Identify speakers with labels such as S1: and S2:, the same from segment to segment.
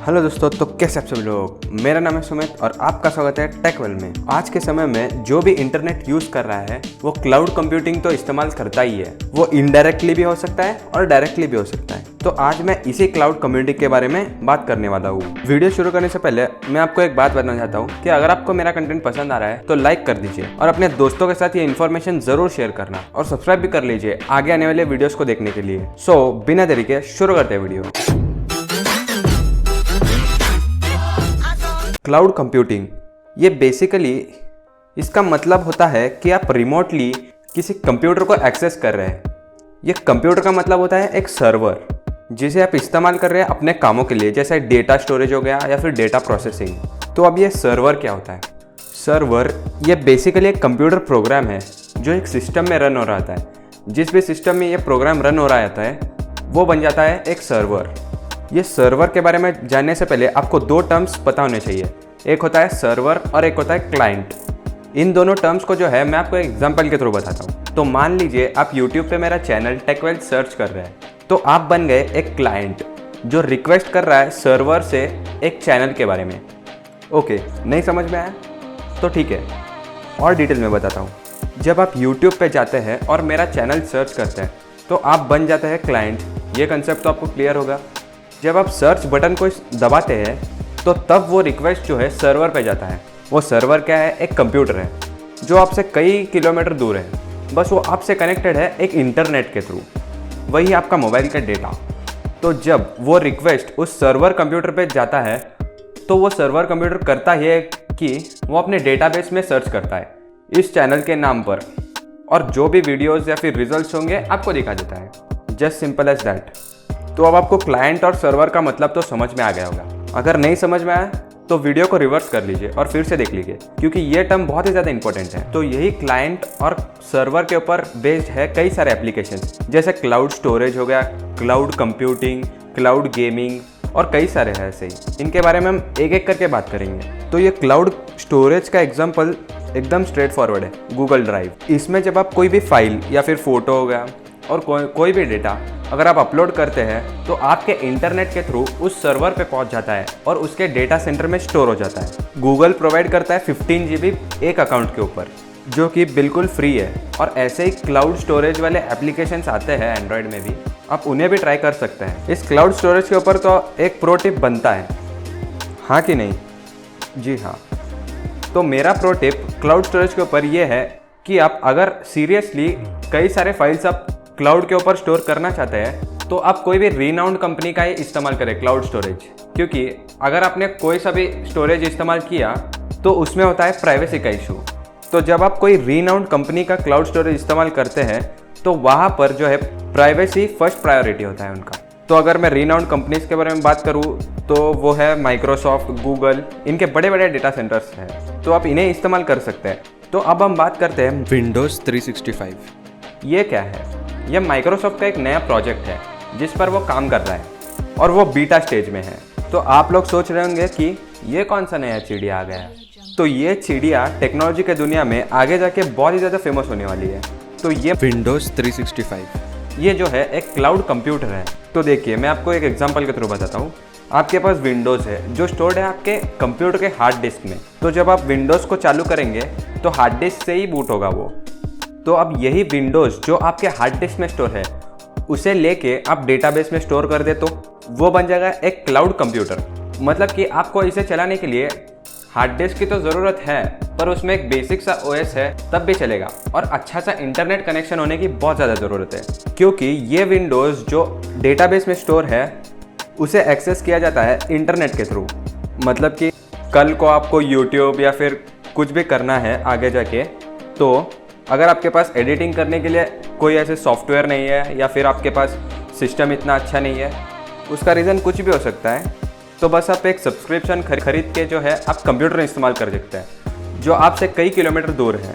S1: Hello दोस्तों, तो कैसे आप सभी लोग। मेरा नाम है सुमित और आपका स्वागत है टेकवेल में। आज के समय में जो भी इंटरनेट यूज कर रहा है वो क्लाउड कंप्यूटिंग तो इस्तेमाल करता ही है। वो इनडायरेक्टली भी हो सकता है और डायरेक्टली भी हो सकता है। तो आज मैं इसी क्लाउड कंप्यूटिंग के बारे में बात करने वाला हूँ। वीडियो शुरू करने से पहले मैं आपको एक बात बताना चाहता हूँ कि अगर आपको मेरा कंटेंट पसंद आ रहा है तो लाइक कर दीजिए और अपने दोस्तों के साथ ये इन्फॉर्मेशन जरूर शेयर करना और सब्सक्राइब भी कर लीजिए आगे आने वाले वीडियोस को देखने के लिए। सो बिना देरी के शुरू करते हैं वीडियो। क्लाउड कंप्यूटिंग ये बेसिकली इसका मतलब होता है कि आप रिमोटली किसी कंप्यूटर को एक्सेस कर रहे हैं। ये कंप्यूटर का मतलब होता है एक सर्वर जिसे आप इस्तेमाल कर रहे हैं अपने कामों के लिए, जैसे डेटा स्टोरेज हो गया या फिर डेटा प्रोसेसिंग। तो अब ये सर्वर क्या होता है? सर्वर ये बेसिकली एक कंप्यूटर प्रोग्राम है जो एक सिस्टम में रन हो रहा है। जिस भी सिस्टम में ये प्रोग्राम रन हो रहा होता है वो बन जाता है एक सर्वर। ये सर्वर के बारे में जानने से पहले आपको दो टर्म्स पता होने चाहिए। एक होता है सर्वर और एक होता है क्लाइंट। इन दोनों टर्म्स को जो है मैं आपको एक एग्जांपल के थ्रू बताता हूँ। तो मान लीजिए आप यूट्यूब पे मेरा चैनल टेकवेल सर्च कर रहे हैं, तो आप बन गए एक क्लाइंट जो रिक्वेस्ट कर रहा है सर्वर से एक चैनल के बारे में। ओके, नहीं समझ में आया तो ठीक है, और डिटेल में बताता हूँ। जब आप यूट्यूब पे जाते हैं और मेरा चैनल सर्च करते हैं तो आप बन जाते हैं क्लाइंट। ये कंसेप्ट तो आपको क्लियर होगा। जब आप सर्च बटन को दबाते हैं तो तब वो रिक्वेस्ट जो है सर्वर पे जाता है। वो सर्वर क्या है? एक कंप्यूटर है जो आपसे कई किलोमीटर दूर है, बस वो आपसे कनेक्टेड है एक इंटरनेट के थ्रू। वही आपका मोबाइल का डेटा। तो जब वो रिक्वेस्ट उस सर्वर कंप्यूटर पे जाता है तो वो सर्वर कंप्यूटर करता है कि वो अपने डेटाबेस में सर्च करता है इस चैनल के नाम पर, और जो भी वीडियोज़ या फिर रिजल्ट्स होंगे आपको दिखा देता है। Just simple as that. तो अब आपको क्लाइंट और सर्वर का मतलब तो समझ में आ गया होगा। अगर नहीं समझ में आया तो वीडियो को रिवर्स कर लीजिए और फिर से देख लीजिए, क्योंकि ये टर्म बहुत ही ज़्यादा इंपॉर्टेंट है। तो यही क्लाइंट और सर्वर के ऊपर बेस्ड है कई सारे एप्लीकेशंस, जैसे क्लाउड स्टोरेज हो गया, क्लाउड कंप्यूटिंग, क्लाउड गेमिंग और कई सारे हैं ऐसे ही। इनके बारे में हम एक एक करके बात करेंगे। तो ये क्लाउड स्टोरेज का एग्जाम्पल एकदम स्ट्रेट फॉरवर्ड है, गूगल ड्राइव। इसमें जब आप कोई भी फाइल या फिर फोटो हो गया और कोई भी डेटा अगर आप अपलोड करते हैं तो आपके इंटरनेट के थ्रू उस सर्वर पे पहुंच जाता है और उसके डेटा सेंटर में स्टोर हो जाता है। गूगल प्रोवाइड करता है 15 GB एक अकाउंट के ऊपर, जो कि बिल्कुल फ्री है। और ऐसे ही क्लाउड स्टोरेज वाले एप्लीकेशंस आते हैं एंड्रॉयड में भी, आप उन्हें भी ट्राई कर सकते हैं। इस क्लाउड स्टोरेज के ऊपर तो एक प्रो टिप बनता है, हाँ कि नहीं? जी हाँ। तो मेरा प्रो टिप क्लाउड स्टोरेज के ऊपर ये है कि आप अगर सीरियसली कई सारे फाइल्स आप क्लाउड के ऊपर स्टोर करना चाहते हैं तो आप कोई भी रीनाउंड कंपनी का ही इस्तेमाल करें क्लाउड स्टोरेज। क्योंकि अगर आपने कोई सा भी स्टोरेज इस्तेमाल किया तो उसमें होता है प्राइवेसी का इशू। तो जब आप कोई रीनाउंड कंपनी का क्लाउड स्टोरेज इस्तेमाल करते हैं तो वहाँ पर जो है प्राइवेसी फर्स्ट प्रायोरिटी होता है उनका। तो अगर मैं रीनाउंड कंपनीज के बारे में बात करूँ तो वो है माइक्रोसॉफ्ट, गूगल, इनके बड़े बड़े डेटा सेंटर्स हैं, तो आप इन्हें इस्तेमाल कर सकते हैं। तो अब हम बात करते हैं विंडोज़ 365। ये क्या है? यह माइक्रोसॉफ्ट का एक नया प्रोजेक्ट है जिस पर वो काम कर रहा है और वो बीटा स्टेज में है। तो आप लोग सोच रहे होंगे कि ये कौन सा नया चिड़िया आ गया है। तो ये चिड़िया टेक्नोलॉजी के दुनिया में आगे जाके बहुत ही ज़्यादा फेमस होने वाली है। तो ये विंडोज़ 365 ये जो है एक क्लाउड कंप्यूटर है। तो देखिए, मैं आपको एक एग्जांपल के थ्रू बताता हूँ। आपके पास विंडोज़ है जो स्टोर्ड है आपके कंप्यूटर के हार्ड डिस्क में। तो जब आप विंडोज़ को चालू करेंगे तो हार्ड डिस्क से ही बूट होगा वो। तो अब यही विंडोज़ जो आपके हार्ड डिस्क में स्टोर है उसे लेके आप डेटाबेस में स्टोर कर दे तो वो बन जाएगा एक क्लाउड कंप्यूटर। मतलब कि आपको इसे चलाने के लिए हार्ड डिस्क की तो ज़रूरत है, पर उसमें एक बेसिक सा ओएस है तब भी चलेगा, और अच्छा सा इंटरनेट कनेक्शन होने की बहुत ज़्यादा ज़रूरत है। क्योंकि ये विंडोज़ जो डेटाबेस में स्टोर है उसे एक्सेस किया जाता है इंटरनेट के थ्रू। मतलब कि कल को आपको यूट्यूब या फिर कुछ भी करना है आगे जाके, तो अगर आपके पास एडिटिंग करने के लिए कोई ऐसे सॉफ्टवेयर नहीं है या फिर आपके पास सिस्टम इतना अच्छा नहीं है, उसका रीज़न कुछ भी हो सकता है, तो बस आप एक सब्सक्रिप्शन खरीद के जो है आप कंप्यूटर इस्तेमाल कर सकते हैं जो आपसे कई किलोमीटर दूर है।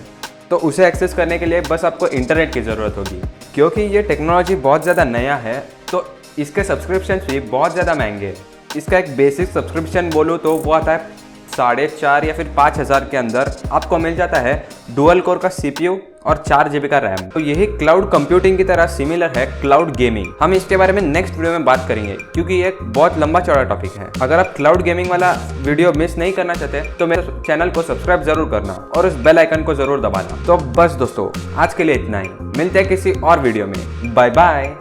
S1: तो उसे एक्सेस करने के लिए बस आपको इंटरनेट की ज़रूरत होगी। क्योंकि ये टेक्नोलॉजी बहुत ज़्यादा नया है तो इसके सब्सक्रिप्शन भी बहुत ज़्यादा महंगे हैं। इसका एक बेसिक सब्सक्रिप्शन बोलूँ तो वो आता है 4,500 या फिर 5,000 के अंदर आपको मिल जाता है डुअल कोर का CPU और 4 GB का रैम। तो यही क्लाउड कंप्यूटिंग की तरह सिमिलर है क्लाउड गेमिंग। हम इसके बारे में नेक्स्ट वीडियो में बात करेंगे क्योंकि ये एक बहुत लंबा चौड़ा टॉपिक है। अगर आप क्लाउड गेमिंग वाला वीडियो मिस नहीं करना चाहते तो मेरे चैनल को सब्सक्राइब जरूर करना और उस बेल आइकन को जरूर दबाना। तो बस दोस्तों, आज के लिए इतना ही। मिलते हैं किसी और वीडियो में। Bye bye.